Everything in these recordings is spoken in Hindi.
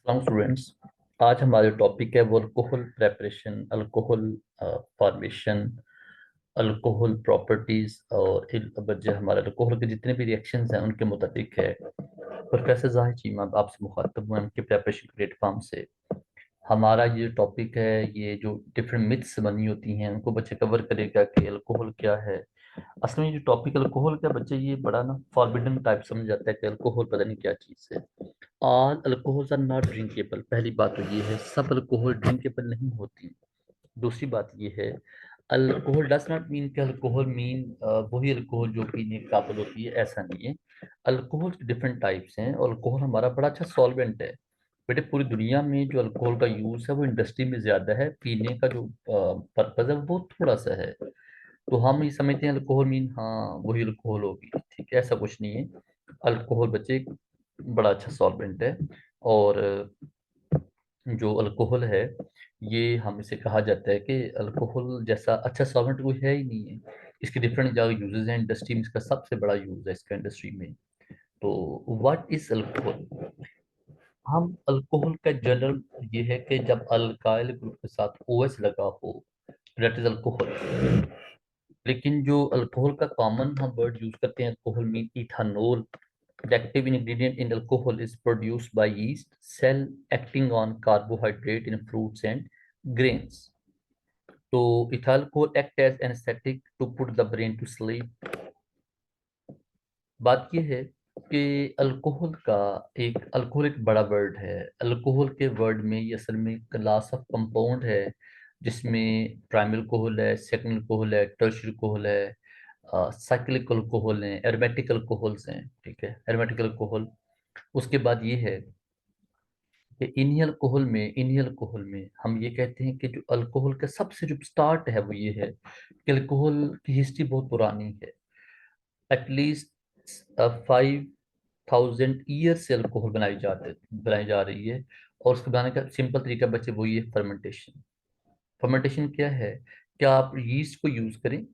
स्टूडेंट्स, आज हमारा टॉपिक है वो alcohol preparation, alcohol formation, alcohol properties और जो हमारे अल्कोहल के जितने भी रिएक्शंस हैं उनके मुताबिक है। प्रोफेसर जाहिद चीमा आपसे मुखातब हुए उनके प्रेपरेशन प्लेटफॉर्म से। हमारा ये टॉपिक है, ये जो डिफरेंट मिथ्स बनी होती हैं उनको बच्चे कवर करेगा कि अल्कोहल क्या है। असल में ये जो टॉपिक अल्कोहल का, बच्चे ये बड़ा ना फॉरबिडन टाइप समझ जाता है कि अल्कोहल पता नहीं क्या चीज़ है। All alcohols are not drinkable. पहली बात तो ये है, सब अल्कोहल ड्रिंकेबल नहीं होती। दूसरी बात ये है, अल्कोहल डज नॉट मीन कि अल्कोहल मीन वही अल्कोहल जो पीने के काबिल होती है, ऐसा नहीं है। अल्कोहल डिफरेंट टाइप्स हैं और अल्कोहल हमारा बड़ा अच्छा सॉल्वेंट है। बेटे पूरी दुनिया में जो अल्कोहल का यूज़ है वो इंडस्ट्री में ज़्यादा है, पीने का जो पर्पज़ है वो थोड़ा सा है। तो हम ये समझते हैं अल्कोहल मीन हाँ वही अल्कोहल होगी, ठीक है, ऐसा कुछ नहीं है। अल्कोहल बच्चे एक बड़ा अच्छा सॉल्वेंट है। और जो अल्कोहल है, ये हम इसे कहा जाता है कि अल्कोहल जैसा अच्छा सॉल्वेंट कोई है ही नहीं है। इसके डिफरेंट जगह यूजेस हैं इंडस्ट्री में, इसका सबसे बड़ा यूज है इसका इंडस्ट्री में। तो व्हाट इज अल्कोहल? हम अल्कोहल का जनरल ये है कि जब अल्काइल ग्रुप के साथ OH लगा हो, दैट इज अल्कोहल। लेकिन जो अल्कोहल का कॉमन हम वर्ड यूज करते हैं, alcohol mean ethanol. The active ingredient in alcohol is produced by yeast cell acting on carbohydrate in fruits and grains. तो ethyl alcohol act as anesthetic to put the brain to sleep. बात यह है कि अल्कोहल एक बड़ा वर्ड है। अल्कोहल के वर्ड में ये असल में क्लास ऑफ कंपाउंड है, जिसमें प्राइमरी अल्कोहल है, सेकंड अल्कोहल है, टर्शियरी अल्कोहल है, साइक्लिक अल्कोहल हैं, एरोमेटिक अल्कोहल्स हैं, ठीक है, एरोमेटिक अल्कोहल। उसके बाद ये है कि इनियल अल्कोहल में हम ये कहते हैं कि जो अल्कोहल का सबसे जो स्टार्ट है वो ये है कि अल्कोहल की हिस्ट्री बहुत पुरानी है। एटलीस्ट 5,000 ईयर से अल्कोहल बनाई जा रही है। और उसको बनाने का सिंपल तरीका बच्चे वो ये फर्मेंटेशन। फर्मेंटेशन क्या है? क्या आप यीस्ट को यूज करें,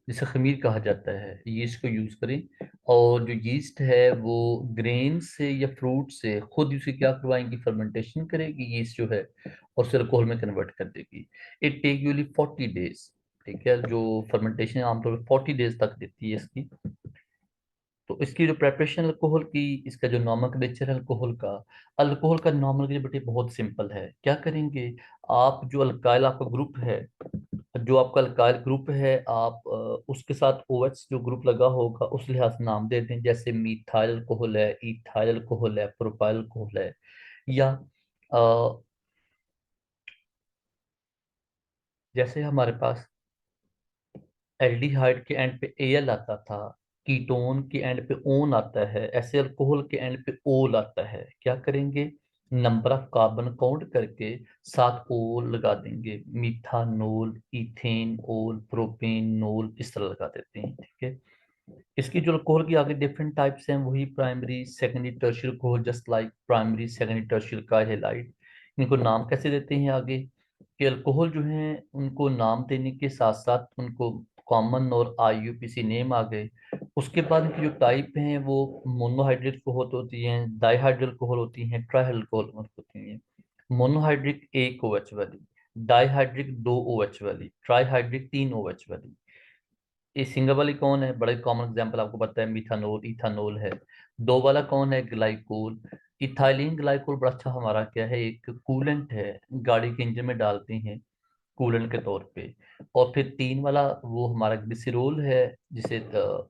जिसे खमीर कहा जाता है, यीस्ट को यूज करें। और जो यीस्ट है वो ग्रेन से या फ्रूट से खुद उसे क्या करवाएंगी, फर्मेंटेशन करेगी यीस्ट जो है, और उसे अल्कोहल में कन्वर्ट कर देगी। It take usually 40 days. ठीक है, जो फर्मेंटेशन आमतौर पर 40 डेज तक देती है इसकी। तो इसकी जो प्रेपरेशन अल्कोहल की, इसका जो नॉर्मल नेचर है अल्कोहल का नॉर्मल बेटे बहुत सिंपल है। क्या करेंगे आप, जो अल्काइल आपका ग्रुप है, जो आपका अल्काइल ग्रुप है, आप उसके साथ OH जो ग्रुप लगा होगा उस लिहाज से नाम दे दें। जैसे मीथाइल अल्कोहल है, इथाइल अल्कोहल है, प्रोपाइल अल्कोहल है। या अ, जैसे हमारे पास एल्डिहाइड के एंड पे Al आता था, कीटोन के एंड पे ओन आता है, ऐसे अल्कोहल के एंड पे ओल आता है। क्या करेंगे, नंबर ऑफ कार्बन काउंट करके साथ ओल लगा देंगे। मीथानोल, इथेन ओल, प्रोपेन नोल, इस तरह लगा देते हैं, ठीक है। इसकी जो अल्कोहल की आगे डिफरेंट टाइप्स हैं, वही primary secondary tertiary alcohol, just like primary secondary tertiary का हैलाइड। इनको नाम कैसे देते हैं आगे, कि अल्कोहल जो हैं उनको नाम देने के साथ साथ उनको कॉमन और IUPAC नेम आ गए। उसके बाद इनकी जो टाइप हैं वो मोनोहाइड्रेट अल्कोहल होती हैं, डाइहाइड्रल अल्कोहल होती हैं, ट्राइहाइड्रल अल्कोहल होती हैं। मोनोहाइड्रिक एक OH वाली, डाइहाइड्रिक दो OH वाली, ट्राइहाइड्रिक तीन OH वाली। ये सिंगल वाली कौन है, बड़ा कॉमन एग्जांपल आपको पता है, मिथानोल, इथानोल है। दो वाला कौन है, ग्लाइकोल। इथाइलिन ग्लाइकोल बड़ा अच्छा हमारा क्या है, एक कूलेंट है, गाड़ी के इंजन में डालते हैं कूलेंट के तौर पे। और फिर तीन वाला वो हमारा ग्लिसरॉल है, जिसे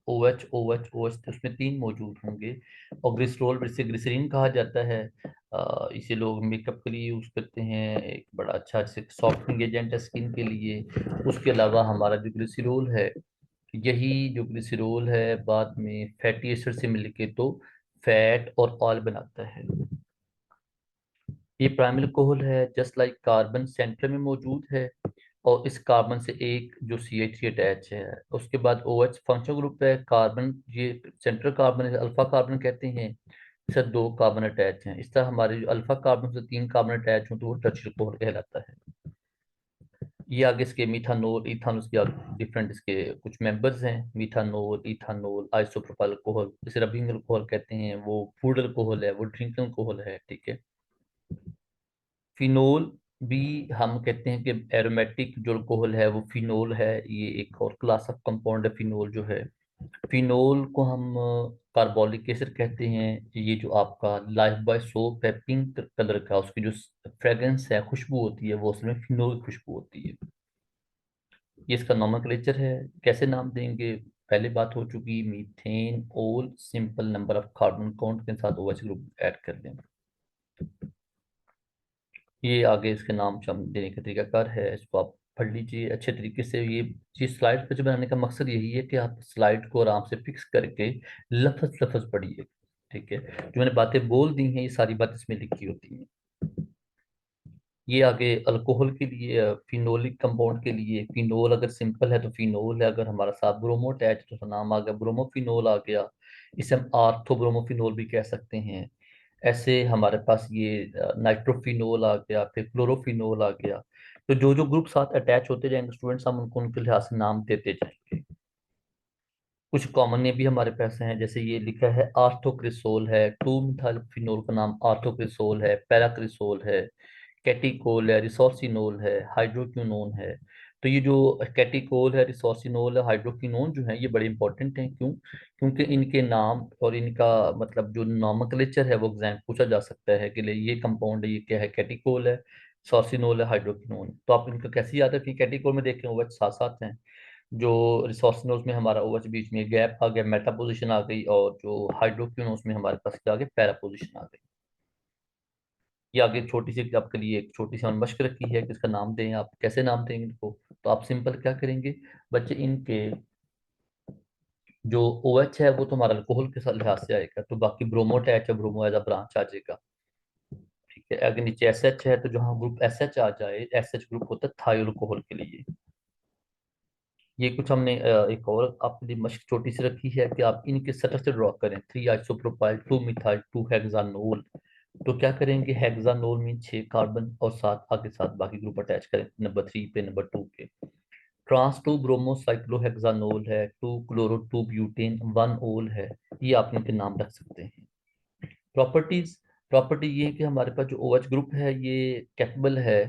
OH OH OH उसमें तीन मौजूद होंगे। और ग्लिसरॉल जिसे ग्लिसरीन कहा जाता है, इसे लोग मेकअप के लिए यूज करते हैं, एक बड़ा अच्छा सॉफ्टनिंग एजेंट है स्किन के लिए। उसके अलावा हमारा जो ग्लिसरॉल है, यही जो ग्लिसरॉल है बाद में फैटी एसिड से मिलके तो फैट और ऑयल बनाता है। ये प्राइमरी अल्कोहल है, जस्ट लाइक कार्बन सेंटर में मौजूद है, और इस कार्बन से एक जो CH3 अटैच है। उसके बाद OH फंक्शनल ग्रुप है, कार्बन ये सेंट्रल कार्बन है, अल्फा कार्बन कहते हैं। इससे दो कार्बन अटैच हैं। इस तरह हमारे जो अल्फा कार्बन से तीन कार्बन अटैच हो तो वो टर्शियल अल्कोहल कहलाता है। ये आगे इसके मिथानोल, इथानोल के डिफरेंट इसके कुछ मेंबर्स हैं, मिथानोल, इथानोल, आइसोप्रोपाइल अल्कोहल, इसे रबिंग अल्कोहल कहते हैं, वो फूड अल्कोहल है, वो ड्रिंकिंग अल्कोहल है, ठीक है। फिनोल भी हम कहते हैं कि एरोमेटिक जो अल्कोहल है वो फिनोल है। ये एक और क्लास ऑफ कंपाउंड है फिनोल जो है। फिनोल को हम कार्बोलिक एसिड कहते हैं। ये जो आपका लाइफ बॉय सोप है पिंक कलर का, उसकी जो फ्रेग्रेंस है, खुशबू होती है, वो उसमें फिनोल की खुशबू होती है। ये इसका नोमेनक्लेचर है। कैसे नाम देंगे? पहले बात हो चुकी, मीथेन ओल simple number of carbon count के साथ OH ग्रुप ऐड कर दें। ये आगे इसके नाम शाम देने का तरीकाकार है, इसको आप पढ़ लीजिए अच्छे तरीके से। ये स्लाइड पे जो बनाने का मकसद यही है कि आप स्लाइड को आराम से फिक्स करके लफ्ज लफ्ज पढ़िए। ठीक है, जो मैंने बातें बोल दी हैं ये सारी बातें इसमें लिखी होती हैं। ये आगे अल्कोहल के लिए, फिनोलिक कंपाउंड के लिए, फिनोल अगर सिंपल है तो फिनोल है, अगर हमारा साथ ब्रोमो अटैच तो नाम आ गया ब्रोमोफिनोल आ गया। इसे हम आर्थो ब्रोमोफिनोल भी कह सकते हैं। ऐसे हमारे पास ये नाइट्रोफिनोल आ गया, फिर क्लोरोफिनोल आ गया। तो जो जो ग्रुप साथ अटैच होते जाएंगे स्टूडेंट्स, हम उनको उनके लिहाज से नाम देते जाएंगे। कुछ कॉमन नेम भी हमारे पास हैं, जैसे ये लिखा है आर्थोक्रिसोल है, 2 मिथाइल फिनोल का नाम आर्थोक्रिसोल है, पैराक्रिसोल है, कैटिकोल है, रिसोर्सिनोल है, हाइड्रोक्विनोन है। तो ये जो कैटिकोल है, रिसोर्सिनोल है, हाइड्रोक्विनोन जो है, ये बड़े इंपॉर्टेंट हैं। क्यों? क्योंकि इनके नाम और इनका मतलब जो नॉमेनक्लेचर है वो एग्जाम पूछा जा सकता है कि ये कंपाउंड है, ये क्या है, कैटिकोल है, सोर्सिनोल है, हाइड्रोक्विनोन। तो आप इनको कैसे याद रखें? कैटिकोल में देखें वो साथ साथ हैं। जो रिसोर्सिनोज में हमारा OH बीच में गैप आ गया, मेटा पोजिशन आ गई, और जो हाइड्रोक्विनोज में हमारे पास क्या आ गया, पैरा पोजिशन आ गई। ये आगे छोटी सी आपके लिए एक छोटी सी हमने मशक रखी है कि इसका नाम दें। आप कैसे नाम देंगे इनको? तो आप सिंपल क्या करेंगे बच्चे, इनके जो OH है वो तो हमारा अल्कोहल के साथ लिहाज से आएगा, तो बाकी ब्रोमो अटैच है, ब्रोमो एज अ ब्रांच आ जाएगा। ठीक है, अगर नीचे SH है तो जहाँ ग्रुप SH आ जाए, SH ग्रुप होता है थाई अल्कोहल के लिए। ये कुछ हमने एक और आपके लिए मशक छोटी सी रखी है कि आप इनके सटर से ड्रॉ करें, 3 आइसोप्रोपाइल 2 मिथाइल 2 हेक्सानोल। तो क्या करेंगे, हेक्सानोल में 6 कार्बन और साथ आगे साथ बाकी ग्रुप अटैच करें नंबर 3 पे, नंबर 2 पे। ट्रांस 2 ब्रोमोसाइक्लोहेक्सानोल है, 2 क्लोरो 2 ब्यूटेन 1 ओल है। ये आप इनके नाम रख सकते हैं। प्रॉपर्टीज, प्रॉपर्टी ये है कि हमारे पास जो OH ग्रुप है ये कैपेबल है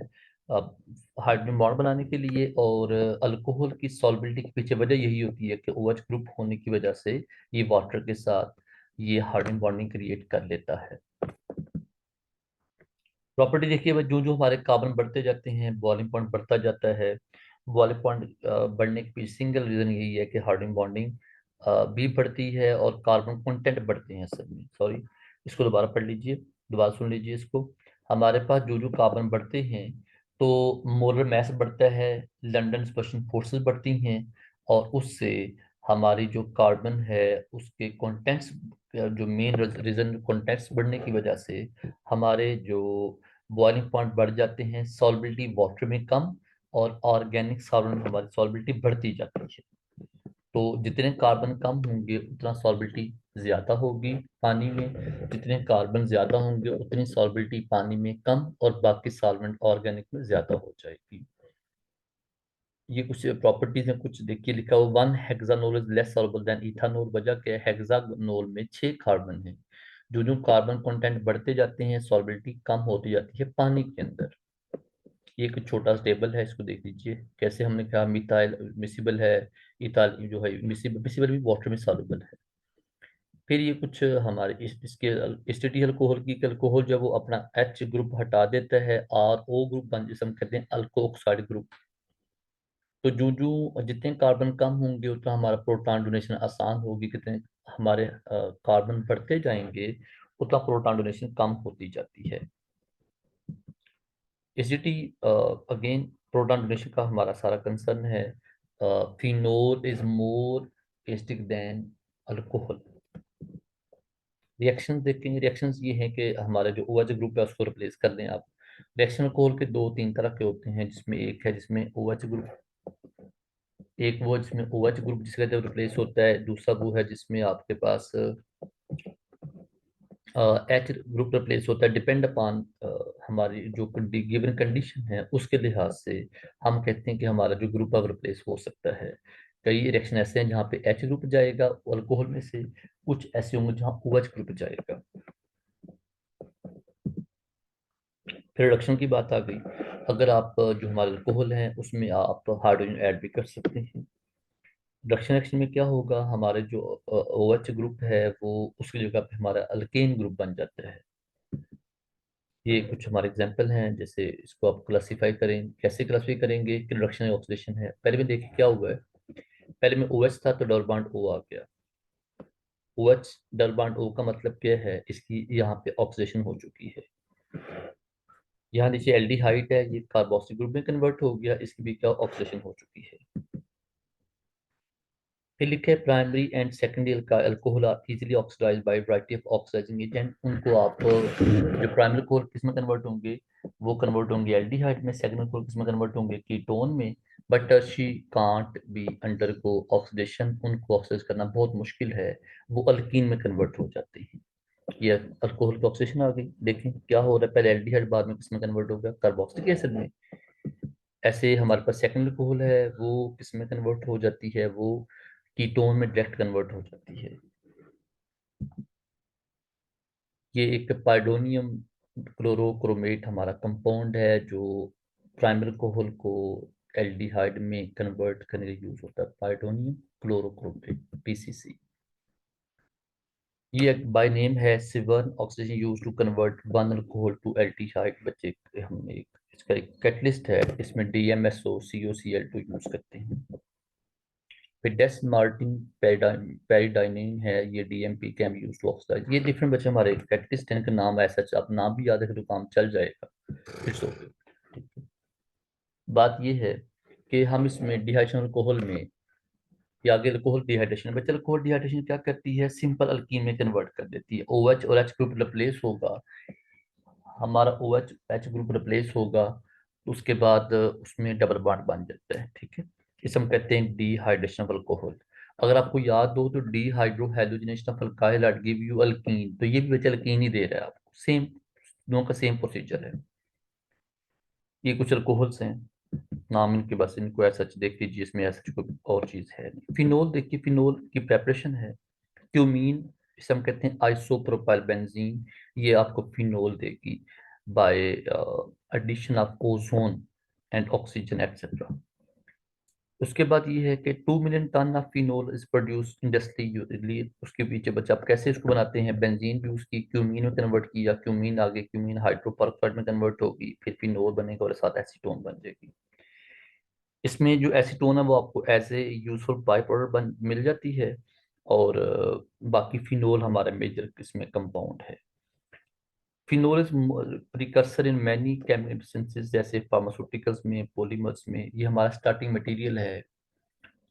हाइड्रोजन बॉन्ड बनाने के लिए, और अल्कोहल की सॉल्बिलिटी के पीछे वजह यही होती है कि OH ग्रुप होने की वजह से ये वाटर के साथ ये हाइड्रोजन बॉन्डिंग क्रिएट कर लेता है। प्रॉपर्टी देखिए भाई, जो जो हमारे कार्बन बढ़ते जाते हैं बॉइलिंग पॉइंट बढ़ता जाता है। बॉइलिंग पॉइंट बढ़ने के पीछे सिंगल रीजन यही है कि हार्डनिंग बॉन्डिंग भी बढ़ती है और कार्बन कंटेंट बढ़ते हैं सब में। सॉरी, इसको दोबारा पढ़ लीजिए, दोबारा सुन लीजिए इसको। हमारे पास जो जो कार्बन बढ़ते हैं तो मोलर मास बढ़ता है, लंदन स्पर्शन फोर्सेस बढ़ती हैं, और उससे हमारी जो कार्बन है उसके कंटेंट्स, जो मेन रीजन कंटेंट्स बढ़ने की वजह से हमारे जो बॉइलिंग पॉइंट बढ़ जाते हैं, सॉल्बिलिटी वाटर में कम, और ऑर्गेनिक सॉल्वेंट में हमारी सॉल्बिलिटी बढ़ती जाती है। तो जितने कार्बन कम होंगे उतना सॉल्बिलिटी ज्यादा होगी पानी में, जितने कार्बन ज्यादा होंगे उतनी सॉल्बिलिटी पानी में कम, और बाकी सॉल्वेंट ऑर्गेनिक में ज्यादा हो जाएगी। ये कुछ प्रॉपर्टीज हैं, कुछ देखिए लिखा हुआ, 1 hexanol is less soluble than ethanol. वजह क्या है, हेक्सानोल में 6 कार्बन है। जो जो कार्बन कंटेंट बढ़ते जाते हैं सॉल्बिलिटी कम होती जाती है पानी के अंदर। ये एक छोटा सा टेबल है, इसको देख लीजिए कैसे हमने कहा मिथाइल मिसिबल है, इथाइल जो है मिसिबल, मिसिबल भी वाटर में सॉल्युबल है। फिर ये कुछ हमारे इसके स्टेटी अल्कोहल की, अल्कोहल जब वो अपना H ग्रुप हटा देता है, RO ग्रुप बन जिसे हम कहते हैं अल्को ऑक्साइड ग्रुप। तो जो जो जितने कार्बन कम होंगे उतना हमारा प्रोटॉन डोनेशन आसान होगी, कितने हमारे कार्बन बढ़ते जाएंगे उतना प्रोटॉन डोनेशन कम होती जाती है। एसिडिटी, अगेन प्रोटॉन डोनेशन का हमारा सारा कंसर्न है। Phenol is more acidic then alcohol. Reaction देखेंगे, रिएक्शंस ये हैं कि हमारा जो OH ग्रुप है उसको रिप्लेस कर दें आप। रिएक्शन अल्कोहल के 2 3 तरह के होते हैं, जिसमें एक है जिसमें OH ग्रुप, एक वो जिसमें OH ग्रुप जिसका जब रिप्लेस होता है, दूसरा वो है जिसमें आपके पास H ग्रुप रिप्लेस होता है। डिपेंड अपॉन हमारी जो गिवन कंडीशन है उसके लिहाज से हम कहते हैं कि हमारा जो ग्रुप अब रिप्लेस हो सकता है। कई रिएक्शन ऐसे हैं जहाँ पे H ग्रुप जाएगा अल्कोहल में से, कुछ ऐसे होंगे जहाँ OH ग्रुप जाएगा। रिडक्शन की बात आ गई। अगर आप जो हमारे अल्कोहल हैं उसमें आप हाइड्रोजन ऐड भी कर सकते हैं। रिडक्शन एक्शन में क्या होगा, हमारे जो ओ एच ग्रुप है वो उसकी जगह पे हमारा अल्केन ग्रुप बन जाता है। ये कुछ हमारे एग्जांपल हैं, जैसे इसको आप क्लासीफाई करें, कैसे क्लासीफाई करेंगे कि रिडक्शन या ऑक्सीडेशन है। पहले में देखिए क्या हुआ है। पहले में ओ एच था तो डबल बॉन्ड ओ आ गया। O H double bond O का मतलब क्या है, इसकी यहाँ पे ऑक्सीडेशन हो चुकी है। यहाँ नीचे एल्डिहाइड है, ये कार्बोक्सिल ग्रुप में कन्वर्ट हो गया, इसकी भी क्या ऑक्सीडेशन हो चुकी है। फिर लिखे primary and secondary alcohol are easily oxidized by variety of oxidizing agent. उनको आप जो प्राइमरी अल्कोहल किस में कन्वर्ट होंगे, वो कन्वर्ट होंगे एल्डिहाइड में। सेकेंडरी अल्कोहल किस में कन्वर्ट होंगे, कीटोन में। But she can't be undergo oxidation, उनको ऑक्सीडाइज करना बहुत मुश्किल है, वो अल्कीन में कन्वर्ट हो जाते हैं। ये अल्कोहल की ऑक्सीडेशन आ गई। देखें क्या हो रहा है, पहले एल्डिहाइड बाद में किस में कन्वर्ट हो गया, कार्बोक्सिलिक एसिड में। ऐसे हमारे पास सेकंड अल्कोहल है, वो किस में कन्वर्ट हो जाती है, वो कीटोन में डायरेक्ट कन्वर्ट हो जाती है। ये एक पाइडोनियम क्लोरोक्रोमेट हमारा कंपाउंड है, जो प्राइमरी अल्कोहल को एल्डिहाइड में कन्वर्ट करने के यूज होता है, पाइडोनियम क्लोरोक्रोमेट, पीसीसी। ये एक बाय नेम है सिवन oxygen use to convert one alcohol to aldehyde. बच्चे हम एक इसका एक कैटलिस्ट है, इसमें डीएमएसओ COCl2 यूज करते हैं। फिर डेस मार्टिन पेरिडाइनिन है, ये DMP can use to oxide. ये डिफरेंट बच्चे हमारे कैटलिस्ट हैं, इनका नाम ऐसा, आप नाम भी याद रखें तो काम चल जाएगा। It's okay. बात ये है कि हम इसमें डिहाइड्रेशन अल्कोहल में, या आगे अल्कोहल डिहाइड्रेशन, बच्चे अल्कोहल डिहाइड्रेशन क्या करती है, सिंपल अल्कीन में कन्वर्ट कर देती है। ओ एच और एच ग्रुप रिप्लेस होगा, हमारा O H H group replace होगा, उसके बाद उसमें डबल बॉन्ड बन जाता है, ठीक है। इसे हम कहते हैं डिहाइड्रेशन ऑफ अल्कोहल। अगर आपको याद हो तो dehydrohalogenation of alkylate give you alkene, तो ये भी बच्चे अल्कीन ही दे रहा है आपको, सेम, दोनों का सेम प्रोसीजर है। ये कुछ अल्कोहल्स हैं, नाम इनके, बस इनको ऐसा देख लीजिए, इसमें ऐसा कोई और चीज है नहीं। फिनोल देखिए, फिनोल की प्रेपरेशन है क्यूमीन, इसे हम कहते हैं आइसोप्रोपाइल बेंजीन, ये आपको फिनोल देगी by addition of ozone and oxygen etcetera. उसके बाद ये है कि 2 million ton of phenol is produce industrially. उसके पीछे बच्चा आप कैसे इसको बनाते हैं, बेंजीन भी उसकी क्यूमीन में कन्वर्ट किया, क्यूमीन आगे क्यूमीन हाइड्रोपरऑक्साइड में कन्वर्ट होगी, फिर फिनोल बनेगा और साथ एसीटोन बन जाएगी। इसमें जो एसीटोन है वो आपको as a useful by product बन मिल जाती है। और बाकी फिनोल हमारा मेजर इसमें कंपाउंड है। Phenol is precursor in many chemical synthesis, जैसे फार्मास्यूटिकल्स में, पॉलीमर्स में। ये हमारा स्टार्टिंग मटेरियल है,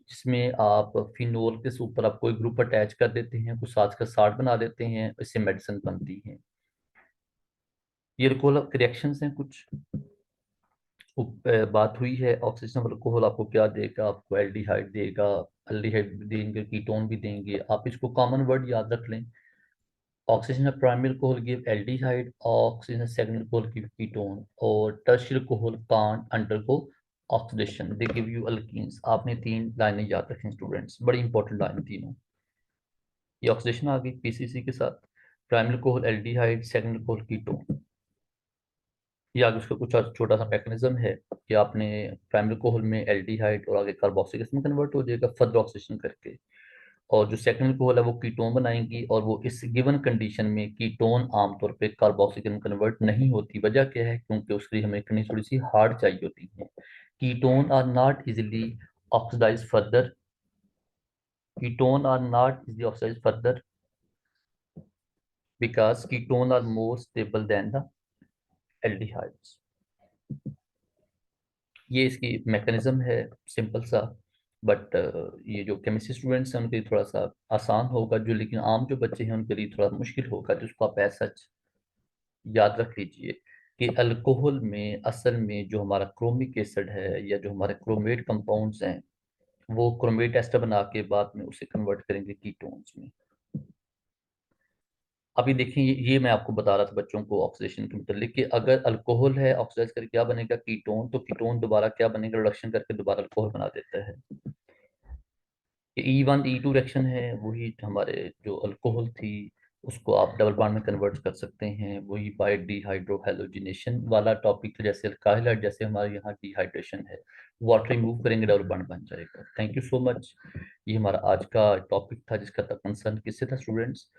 जिसमें आप फिनोल के ऊपर आप कोई ग्रुप अटैच कर देते हैं, कुछ साथ का साल्ट बना देते हैं, इससे मेडिसिन बनती है। ये अल्कोहल रिएक्शंस हैं कुछ। बात हुई है ऑक्सीजन अल्कोहल आपको क्या देगा, आपको एल्डिहाइड देगा, एल्डिहाइड भी देंगे, कीटोन भी देंगे। आप इसको कॉमन वर्ड याद रख लें, oxygen primary alcohol give aldehyde, oxygen secondary alcohol give ketone, और tertiary alcohol can't undergo oxidation, they give you alkenes. आपने 3 लाइनें याद रखें स्टूडेंट्स, बड़ी इंपॉर्टेंट लाइन तीनों। ये ऑक्सीडेशन आ गई पीसीसी के साथ, primary alcohol aldehyde, secondary alcohol ketone. ये आगे उसका कुछ और छोटा सा मैकेनिज्म है कि आपने प्राइमरी अल्कोहल में एल्डिहाइड और आगे कार्बोक्सिलिक एसिड में कन्वर्ट हो जाएगा फर्दर ऑक्सीडेशन करके, और जो सेकंड अल्कोहल है वो कीटोन बनाएंगी, और वो इस गिवन कंडीशन में कीटोन आमतौर पे कार्बोक्सिलिक में कन्वर्ट नहीं होती। वजह क्या है, क्योंकि उसके लिए हमें कंडीशन थोड़ी सी हार्ड चाहिए होती है। Ketone are not easily oxidize further, ketone are not easily oxidize further because ketone are more stable than the aldehydes. ये इसकी मैकेनिज्म है, सिंपल सा। बट ये जो केमिस्ट्री स्टूडेंट्स हैं उनके लिए थोड़ा सा आसान होगा, जो लेकिन आम जो बच्चे हैं उनके लिए थोड़ा मुश्किल होगा, जिसको आप ऐसा याद रख लीजिए कि अल्कोहल में असल में जो हमारा क्रोमिक एसिड है, या जो हमारे क्रोमेट कंपाउंड्स हैं, वो क्रोमेट एस्टर बना के बाद में उसे कन्वर्ट करेंगे कीटोन्स में। अभी देखिए, ये मैं आपको बता रहा था बच्चों को ऑक्सीडेशन के मतलब कि अगर अल्कोहल है ऑक्सीडाइज करके क्या बनेगा, कीटोन, तो कीटोन दोबारा क्या बनेगा, रिडक्शन करके दोबारा अल्कोहल बना देता है। ये E1 E2 रिएक्शन है, वही हमारे जो अल्कोहल थी उसको आप डबल बॉन्ड में कन्वर्ट कर सकते हैं। वही बाय डिहाइड्रोहेलोजिनेशन वाला टॉपिक था, जैसे अल्काइल हाइड, जैसे हमारे यहाँ डिहाइड्रेशन है, वाटर रिमूव करेंगे डबल बॉन्ड बन जाएगा। Thank you so much. ये हमारा आज का टॉपिक था, जिसका कंसर्न किससे था स्टूडेंट्स?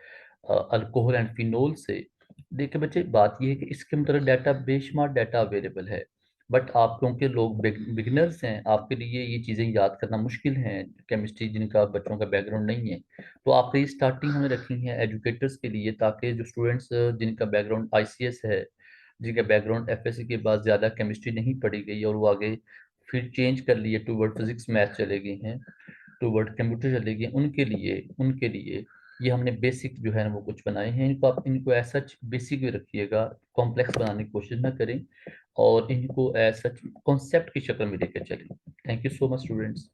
अल्कोहल एंड फिनोल से। देखिए बच्चे, बात ये है कि इसके अंदर डाटा बेशुमार डाटा अवेलेबल है, बट आप क्योंकि लोग बिगिनर्स हैं, आपके लिए ये चीज़ें याद करना मुश्किल हैं, केमिस्ट्री जिनका बच्चों का बैकग्राउंड नहीं है। तो आपने स्टार्टिंग हमें रखी है एजुकेटर्स के लिए, ताकि जो स्टूडेंट्स जिनका बैकग्राउंड आईसीएस है, जिनका बैकग्राउंड एफएससी के बाद ज़्यादा केमिस्ट्री नहीं पढ़ी गई और वो आगे फिर चेंज कर लिए टूवर्ड फिजिक्स मैथ चले गए हैं, टूवर्ड कंप्यूटर चले गए, उनके लिए ये हमने बेसिक जो है ना वो कुछ बनाए हैं। इनको आप इनको एज सच बेसिक में रखिएगा, कॉम्प्लेक्स बनाने की कोशिश ना करें, और इनको एज सच कॉन्सेप्ट की शक्ल में लेकर चलें। Thank you so much students.